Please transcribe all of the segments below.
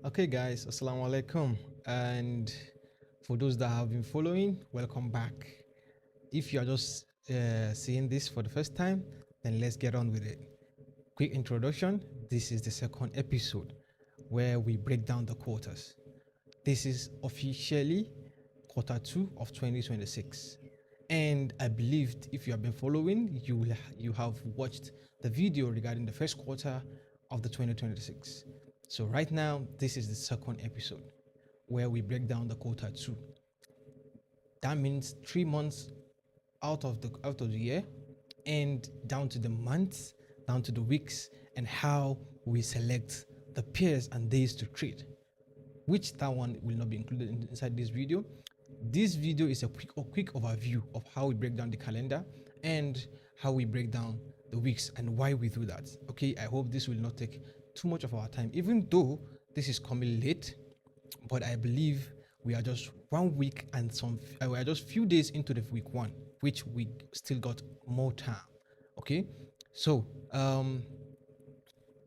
Okay, guys, assalamu alaikum. And for those that have been following, welcome back. If you are just seeing this for the first time, then let's get on with it. Quick introduction, this is the second episode where we break down the quarters. This is officially quarter 2 of 2026. And I believed if you have been following, you have watched the video regarding the first quarter of the 2026. So right now, this is the second episode where we break down the quarter 2. That means 3 months out of the year, and down to the months, down to the weeks, and how we select the pairs and days to trade, which that one will not be included inside this video. This video is a quick overview of how we break down the calendar and how we break down the weeks and why we do that. Okay, I hope this will not take too much of our time, even though this is coming late, but I believe we are just 1 week and we are just few days into the week one, which we still got more time. Okay, so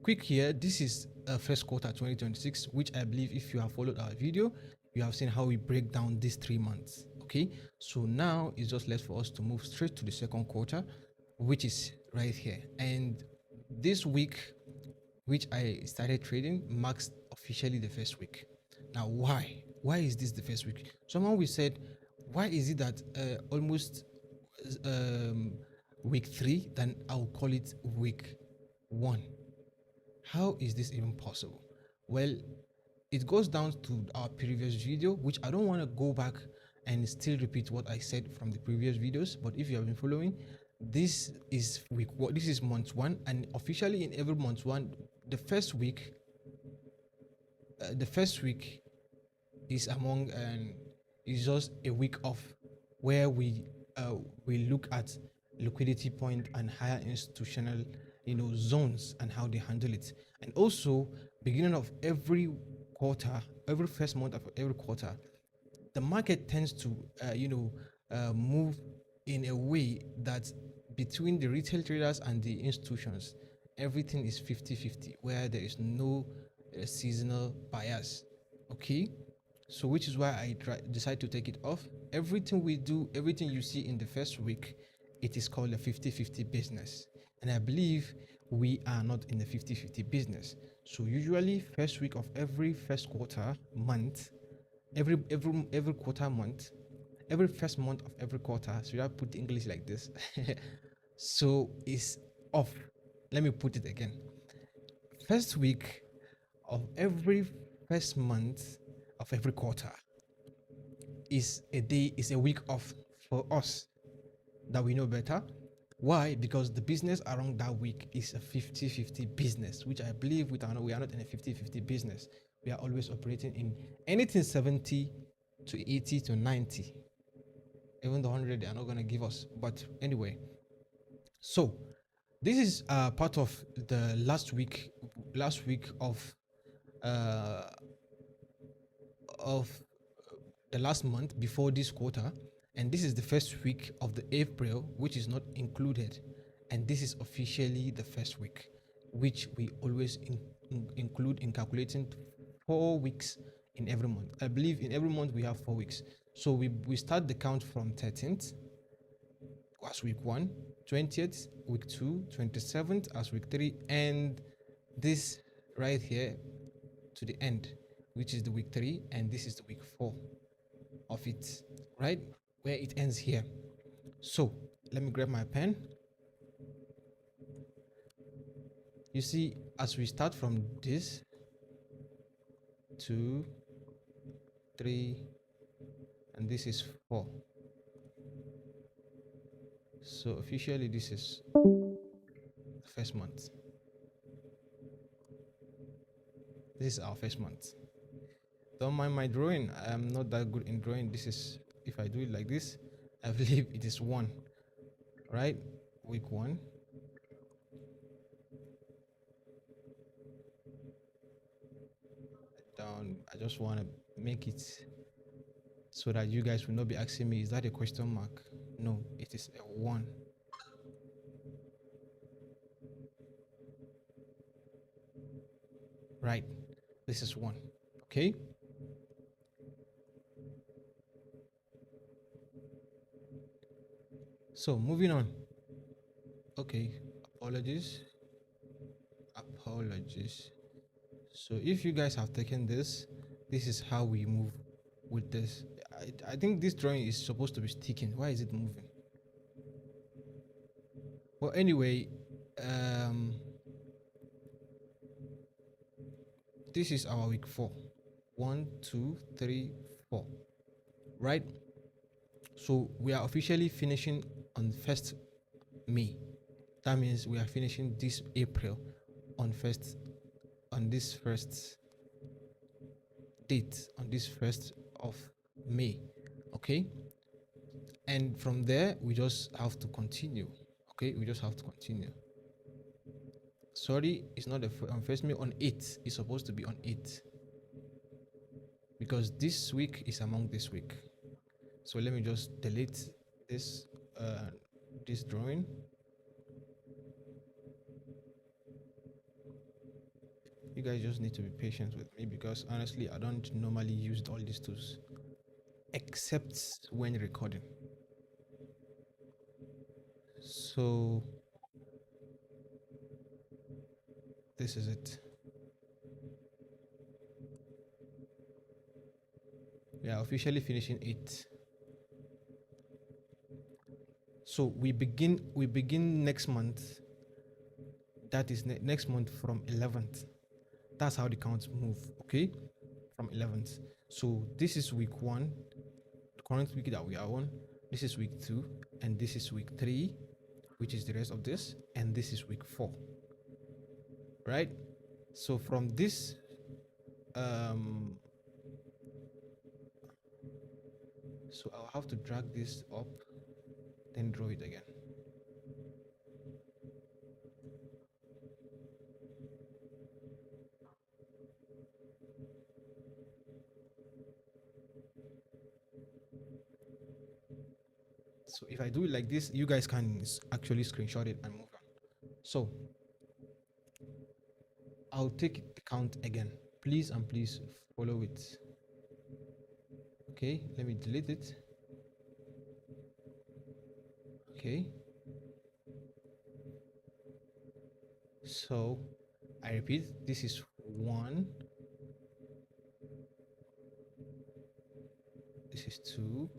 quick here, this is first quarter 2026, which I believe if you have followed our video, you have seen how we break down these 3 months. Okay, so now it's just left for us to move straight to the second quarter, which is right here. And this week, which I started trading, marks officially the first week. Now, why is this the first week? Someone we said, why is it that almost week 3, then I'll call it week 1? How is this even possible? Well, it goes down to our previous video, which I don't want to go back and still repeat what I said from the previous videos. But if you have been following, this is this is month 1, and officially in every month 1, the first week is among and is just a week off where we look at liquidity point and higher institutional zones and how they handle it. And also, beginning of every quarter, every first month of every quarter, the market tends to move in a way that between the retail traders and the institutions, everything is 50-50, where there is no seasonal bias. Okay, so which is why I decide to take it off. Everything we do, everything you see in the first week, it is called a 50-50 business, and I believe we are not in the 50-50 business. So usually first week of every first quarter month, every quarter month, every first month of every quarter, so I put English like this so it's off. Let me put it again. First week of every first month of every quarter is a week off for us that we know better. Why? Because the business around that week is a 50-50 business, which I believe we are not in a 50-50 business. We are always operating in anything 70 to 80 to 90. Even the 100 they are not going to give us. But anyway, so this is part of the last week uh, of the last month before this quarter, and this is the first week of the April, which is not included, and this is officially the first week, which we always include in calculating 4 weeks in every month. I believe in every month we have 4 weeks, so we start the count from 13th as week 1, 20th week 2, 27th as week 3, and this right here to the end, which is the week 3, and this is the week 4 of it, right where it ends here. So let me grab my pen. You see, as we start from this 2, 3, and this is 4, so officially this is the first month. This is our first month. Don't mind my drawing, I'm not that good in drawing. This is, if I do it like this, I believe it is 1, right? Week 1, down. I just want to make it so that you guys will not be asking me, is that a question mark? No, it is a 1. Right, this is 1. Okay. So moving on. Okay. Apologies. Apologies. So if you guys have taken this, this is how we move with this. I think this drawing is supposed to be sticking. Why is it moving? Well, anyway, um, this is our week 4. 1, 2, 3, 4. Right? So we are officially finishing on 1st May. That means we are finishing this April on this first date, on this 1st of May. Okay? And from there we just have to continue. Okay, we just have to continue. Sorry, it's not on 1st May, on 8th. It's supposed to be on 8th. Because this week is among this week. So let me just delete this this drawing. You guys just need to be patient with me because honestly I don't normally use all these tools except when recording. So this is it. We are officially finishing it. So we begin next month. That is next month from 11th. That's how the counts move. Okay, from 11th. So this is week 1, the current week that we are on. This is week 2, and this is week 3, which is the rest of this, and this is week 4. Right? So from this so I'll have to drag this up, then draw it again. So if I do it like this, you guys can actually screenshot it and move on. So I'll take the count again. Please and please follow it. Okay, let me delete it. Okay. So I repeat, this is 1, this is 2,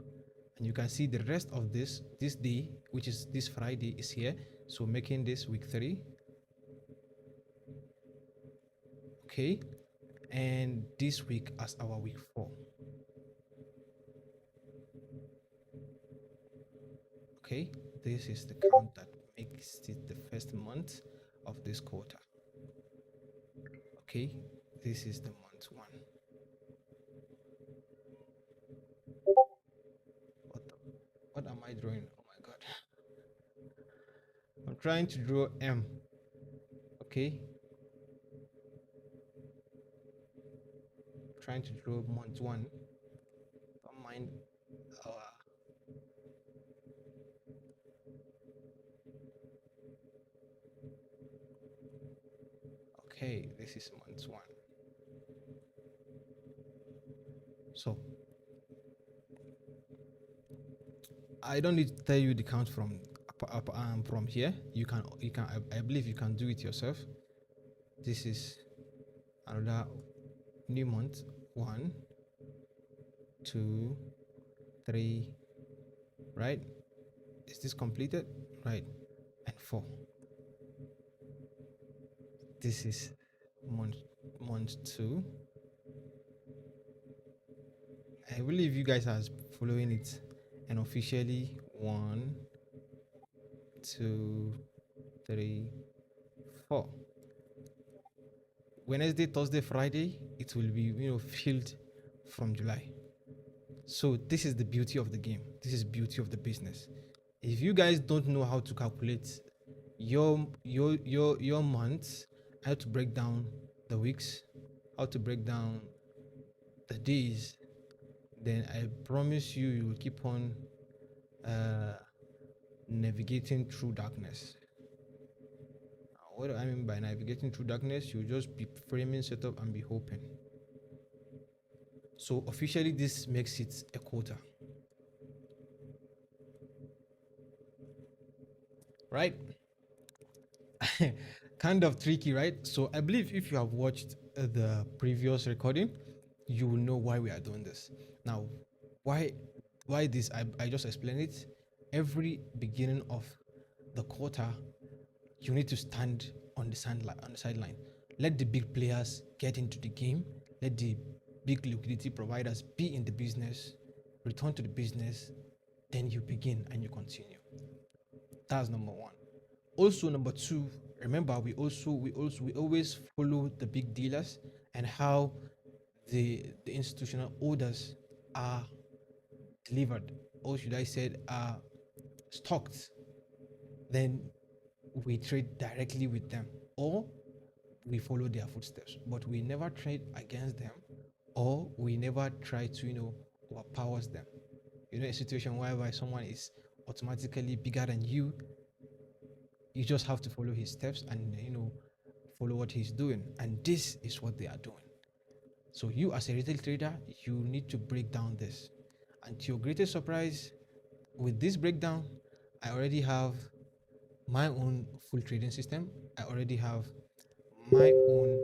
and you can see the rest of this day, which is this Friday, is here. So making this week 3. Okay, and this week as our week 4. Okay, this is the count that makes it the first month of this quarter. Okay, this is the month 1. What am I drawing? Oh my god. I'm trying to draw M. Okay, trying to draw month 1. Don't mind our okay, this is month 1. So I don't need to tell you the count from here. You can I believe you can do it yourself. This is another new month. 1, 2, 3, right? Is this completed? Right. And 4. This is month 2. I believe you guys are following it. And officially 1, 2, 3, 4. Wednesday, Thursday, Friday, it will be filled from July. So this is the beauty of the game. This is beauty of the business. If you guys don't know how to calculate your months, how to break down the weeks, how to break down the days, then I promise you will keep on navigating through darkness. What do I mean by navigating through darkness? You'll just be framing setup and be hoping. So officially, this makes it a quota, right? Kind of tricky, right? So I believe if you have watched the previous recording, you will know why we are doing this. Now, why why this? I just explained it. Every beginning of the quarter, you need to stand on the sideline. Let the big players get into the game. Let the big liquidity providers be in the business. Return to the business. Then you begin and you continue. That's number one. Also, number two, remember we always follow the big dealers and how the institutional orders are delivered, or should I say, are stocked. Then we trade directly with them, or we follow their footsteps, but we never trade against them, or we never try to overpower them. A situation whereby someone is automatically bigger than you just have to follow his steps and follow what he's doing, and this is what they are doing. So you, as a retail trader, you need to break down this, and to your greatest surprise, with this breakdown, I already have my own full trading system. I already have my own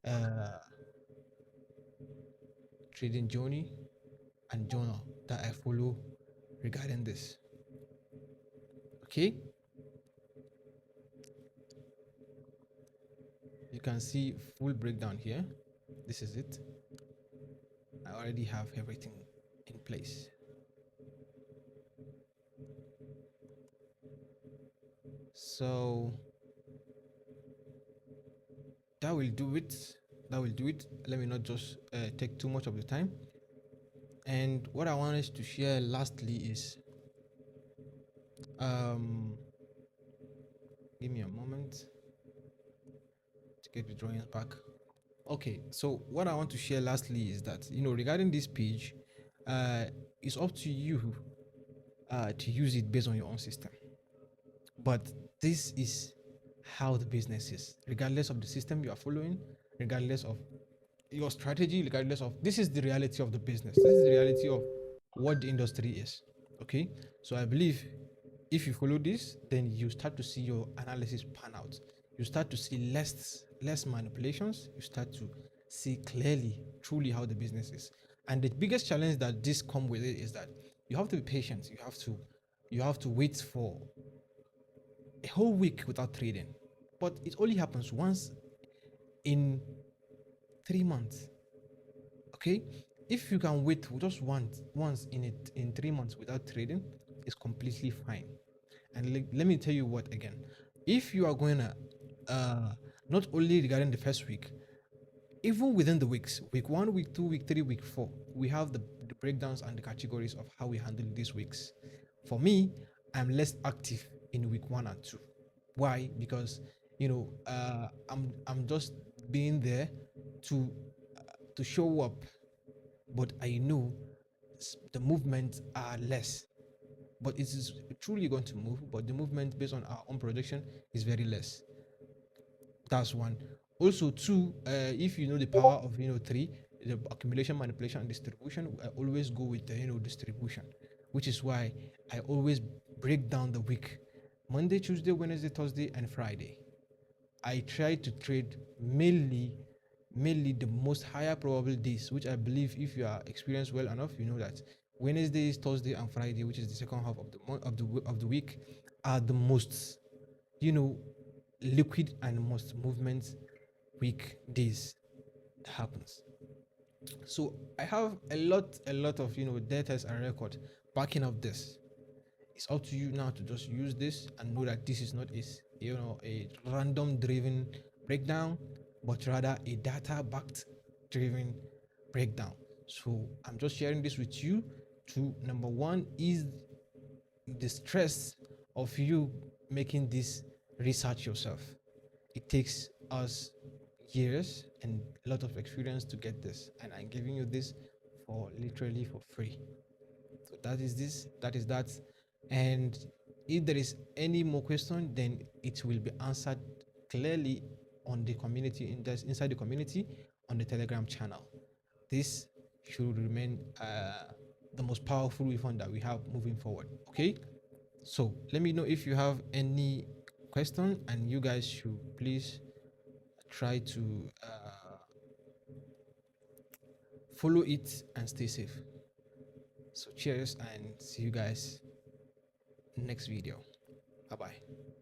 uh, trading journey and journal that I follow regarding this. Okay, you can see full breakdown here. This is it. I already have everything in place. So that will do it. That will do it. Let me not just take too much of the time. And what I wanted to share lastly is, um, give me a moment to get the drawings back. Okay, so what I want to share lastly is that regarding this page, uh, it's up to you to use it based on your own system. But this is how the business is, regardless of the system you are following, regardless of your strategy, regardless of, this is the reality of the business. This is the reality of what the industry is. Okay, so I believe if you follow this, then you start to see your analysis pan out. You start to see less manipulations. You start to see clearly, truly how the business is. And the biggest challenge that this come with it is that you have to be patient. You have to wait for a whole week without trading, but it only happens once in 3 months. Okay, if you can wait just once in 3 months without trading, it's completely fine. And let me tell you what again, if you are going to not only regarding the first week, even within the weeks, week 1, week 2, week 3, week 4, we have the breakdowns and the categories of how we handle these weeks. For me, I'm less active in week 1 and 2. Why? Because I'm just being there to show up, but I know the movements are less, but it is truly going to move, but the movement based on our own projection is very less. That's one. Also, two, if you know the power of three, the accumulation, manipulation, and distribution, I always go with the distribution, which is why I always break down the week: Monday, Tuesday, Wednesday, Thursday, and Friday. I try to trade mainly the most higher probable days, which I believe, if you are experienced well enough, you know that Wednesdays, Thursday, and Friday, which is the second half of the month of the week, are the most you know liquid and most movement week days happens. So I have a lot of data and record backing up this. It's up to you now to just use this and know that this is not a random driven breakdown, but rather a data backed driven breakdown. So I'm just sharing this with you to, number one, is the stress of you making this research yourself. It takes us years and a lot of experience to get this, and I'm giving you this for literally for free. So that is this, that is that. And if there is any more question, then it will be answered clearly on the community, inside the community, on the Telegram channel. This should remain the most powerful refund that we have moving forward. Okay, so let me know if you have any question, and you guys should please try to follow it and stay safe. So cheers, and see you guys next video. Bye bye.